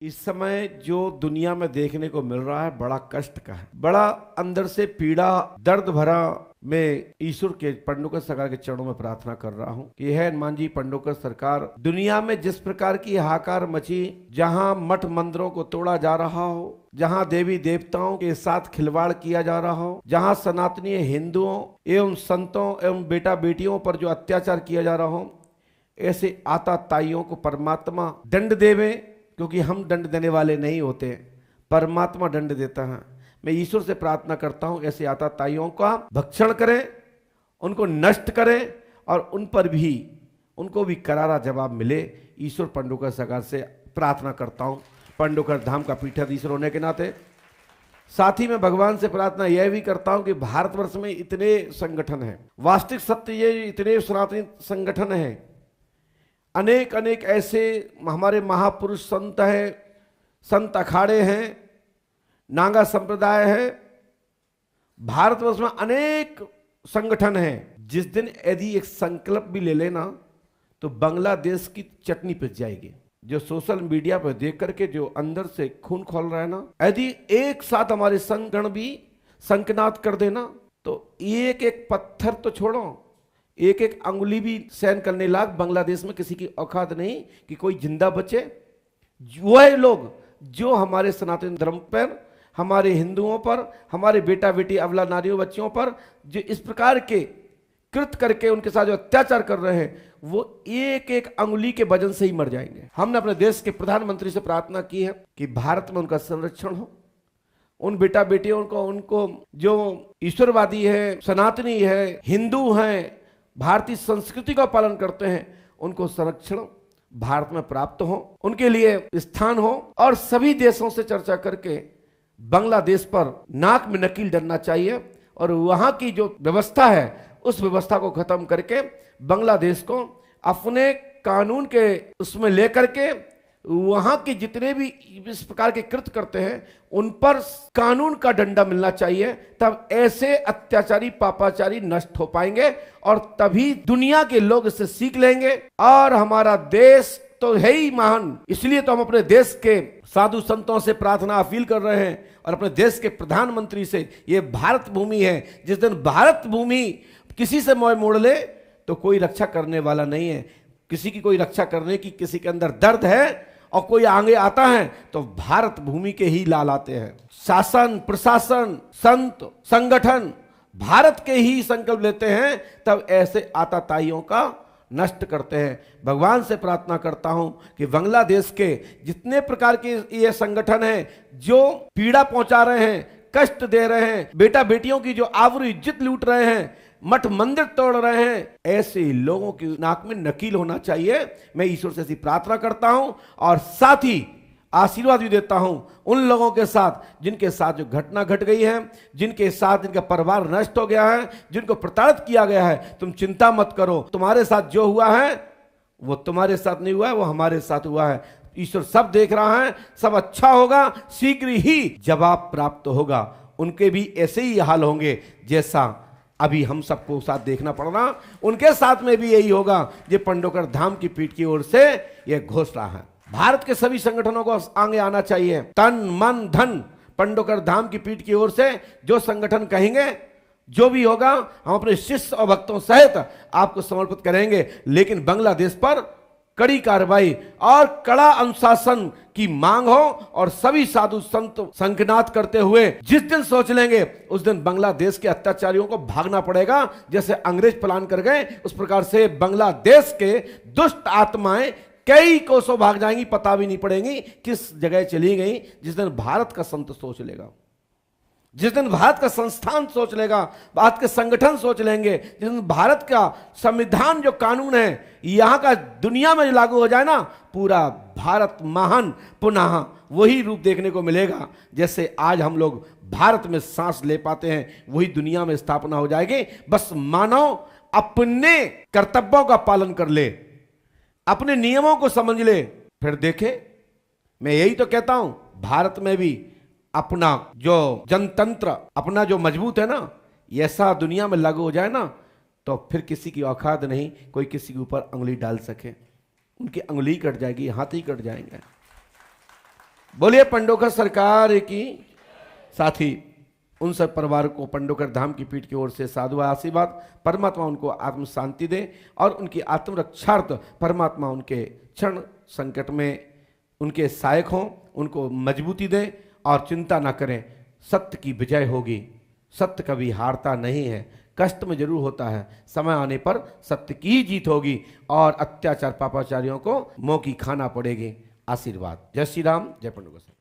इस समय जो दुनिया में देखने को मिल रहा है बड़ा कष्ट का है, बड़ा अंदर से पीड़ा दर्द भरा। मैं ईश्वर के पंडोकर सरकार के चरणों में प्रार्थना कर रहा हूँ कि है हनुमान जी पंडोकर सरकार, दुनिया में जिस प्रकार की हाहाकार मची, जहाँ मठ मंदिरों को तोड़ा जा रहा हो, जहाँ देवी देवताओं के साथ खिलवाड़ किया जा रहा हो, जहाँ सनातनी हिंदुओं एवं संतों एवं बेटा बेटियों पर जो अत्याचार किया जा रहा हो, ऐसे आताताइयों को परमात्मा दंड देवे, क्योंकि हम दंड देने वाले नहीं होते, परमात्मा दंड देता है। मैं ईश्वर से प्रार्थना करता हूं ऐसे आताताइयों का भक्षण करें, उनको नष्ट करें और उन पर भी उनको भी करारा जवाब मिले। ईश्वर पंडोकर सरकार से प्रार्थना करता हूं, पंडोकर धाम का पीठाधीश्वर होने के नाते। साथ ही मैं भगवान से प्रार्थना यह भी करता हूं कि भारतवर्ष में इतने संगठन हैं, वास्तविक सत्य ये इतने सनातनी संगठन हैं, अनेक अनेक ऐसे हमारे महापुरुष संत हैं, संत अखाड़े हैं, नागा संप्रदाय है, भारतवर्ष में अनेक संगठन हैं। जिस दिन यदि एक संकल्प भी ले लेना तो बांग्लादेश की चटनी पिस जाएगी। जो सोशल मीडिया पर देख करके जो अंदर से खून खोल रहा है ना, यदि एक साथ हमारे संगठन भी संकनाद कर देना तो एक एक पत्थर तो छोड़ो, एक एक अंगुली भी सहन करने लायक बांग्लादेश में किसी की औकात नहीं कि कोई जिंदा बचे। वह लोग जो हमारे सनातन धर्म पर, हमारे हिंदुओं पर, हमारे बेटा बेटी अबला नारियों बच्चियों पर जो इस प्रकार के कृत करके उनके साथ जो अत्याचार कर रहे हैं, वो एक एक अंगुली के वजन से ही मर जाएंगे। हमने अपने देश के प्रधानमंत्री से प्रार्थना की है कि भारत में उनका संरक्षण हो, उन बेटा बेटियों को, उनको जो ईश्वरवादी है, सनातनी है, हिंदू हैं, भारतीय संस्कृति का पालन करते हैं, उनको संरक्षण भारत में प्राप्त हो, उनके लिए स्थान हो। और सभी देशों से चर्चा करके बांग्लादेश पर नाक में नकील डलना चाहिए और वहां की जो व्यवस्था है उस व्यवस्था को खत्म करके बांग्लादेश को अपने कानून के उसमें लेकर के वहां के जितने भी इस प्रकार के कृत्य करते हैं उन पर कानून का डंडा मिलना चाहिए। तब ऐसे अत्याचारी पापाचारी नष्ट हो पाएंगे और तभी दुनिया के लोग इससे सीख लेंगे। और हमारा देश तो है ही महान, इसलिए तो हम अपने देश के साधु संतों से प्रार्थना अपील कर रहे हैं और अपने देश के प्रधानमंत्री से। ये भारत भूमि है, जिस दिन भारत भूमि किसी से मोह मोड़ ले तो कोई रक्षा करने वाला नहीं है। किसी की कोई रक्षा करने की किसी के अंदर दर्द है और कोई आगे आता है तो भारत भूमि के ही लाल आते हैं। शासन प्रशासन संत संगठन भारत के ही संकल्प लेते हैं, तब ऐसे आताताइयों का नष्ट करते हैं। भगवान से प्रार्थना करता हूं कि बांग्लादेश के जितने प्रकार के ये संगठन हैं जो पीड़ा पहुंचा रहे हैं, कष्ट दे रहे हैं, बेटा बेटियों की जो आबरू इज्जत लूट रहे हैं, मठ मंदिर तोड़ रहे हैं, ऐसे लोगों की नाक में नकील होना चाहिए। मैं ईश्वर से ऐसी प्रार्थना करता हूं और साथ ही आशीर्वाद भी देता हूं उन लोगों के साथ जिनके साथ जो घटना घट गई है, जिनके साथ जिनका परिवार नष्ट हो गया है, जिनको प्रताड़ित किया गया है। तुम चिंता मत करो, तुम्हारे साथ जो हुआ है वो तुम्हारे साथ नहीं हुआ है, वो हमारे साथ हुआ है। ईश्वर सब देख रहा है, सब अच्छा होगा, शीघ्र ही जवाब प्राप्त होगा। उनके भी ऐसे ही हाल होंगे जैसा अभी हम सबको साथ देखना पड़ रहा, उनके साथ में भी यही होगा। ये पंडोकर धाम की पीठ की ओर से यह घोषणा है। भारत के सभी संगठनों को आगे आना चाहिए, तन मन धन पंडोकर धाम की पीठ की ओर से जो संगठन कहेंगे, जो भी होगा, हम अपने शिष्य और भक्तों सहित आपको समर्पित करेंगे। लेकिन बांग्लादेश पर कड़ी कार्रवाई और कड़ा अनुशासन की मांग हो और सभी साधु संत संकनाद करते हुए जिस दिन सोच लेंगे उस दिन बांग्लादेश के अत्याचारियों को भागना पड़ेगा। जैसे अंग्रेज प्लान कर गए उस प्रकार से बांग्लादेश के दुष्ट आत्माएं कई कोसों भाग जाएंगी, पता भी नहीं पड़ेगी किस जगह चली गई। जिस दिन भारत का संत सोच लेगा, जिस दिन भारत का संस्थान सोच लेगा, भारत के संगठन सोच लेंगे, जिस दिन भारत का संविधान जो कानून है यहां का दुनिया में लागू हो जाए ना, पूरा भारत महान पुनः वही रूप देखने को मिलेगा। जैसे आज हम लोग भारत में सांस ले पाते हैं, वही दुनिया में स्थापना हो जाएगी। बस मानव अपने कर्तव्यों का पालन कर ले, अपने नियमों को समझ ले, फिर देखे। मैं यही तो कहता हूं, भारत में भी अपना जो जनतंत्र अपना जो मजबूत है ना, ऐसा दुनिया में लागू हो जाए ना, तो फिर किसी की औकात नहीं कोई किसी के ऊपर उंगली डाल सके। उनकी उंगली कट जाएगी, हाथ ही कट जाएंगे। बोलिए पंडोकर सरकार की। साथी उन सब परिवार को पंडोकर धाम की पीठ की ओर से साधु आशीर्वाद। परमात्मा उनको आत्म शांति दे और उनकी आत्मरक्षार्थ परमात्मा उनके क्षण संकट में उनके सहायक हों, उनको मजबूती दें और चिंता ना करें। सत्य की विजय होगी, सत्य कभी हारता नहीं है, कष्ट में जरूर होता है, समय आने पर सत्य की जीत होगी और अत्याचार पापाचारियों को मुंह की खाना पड़ेगी। आशीर्वाद। जय श्री राम, जय पंडोकर।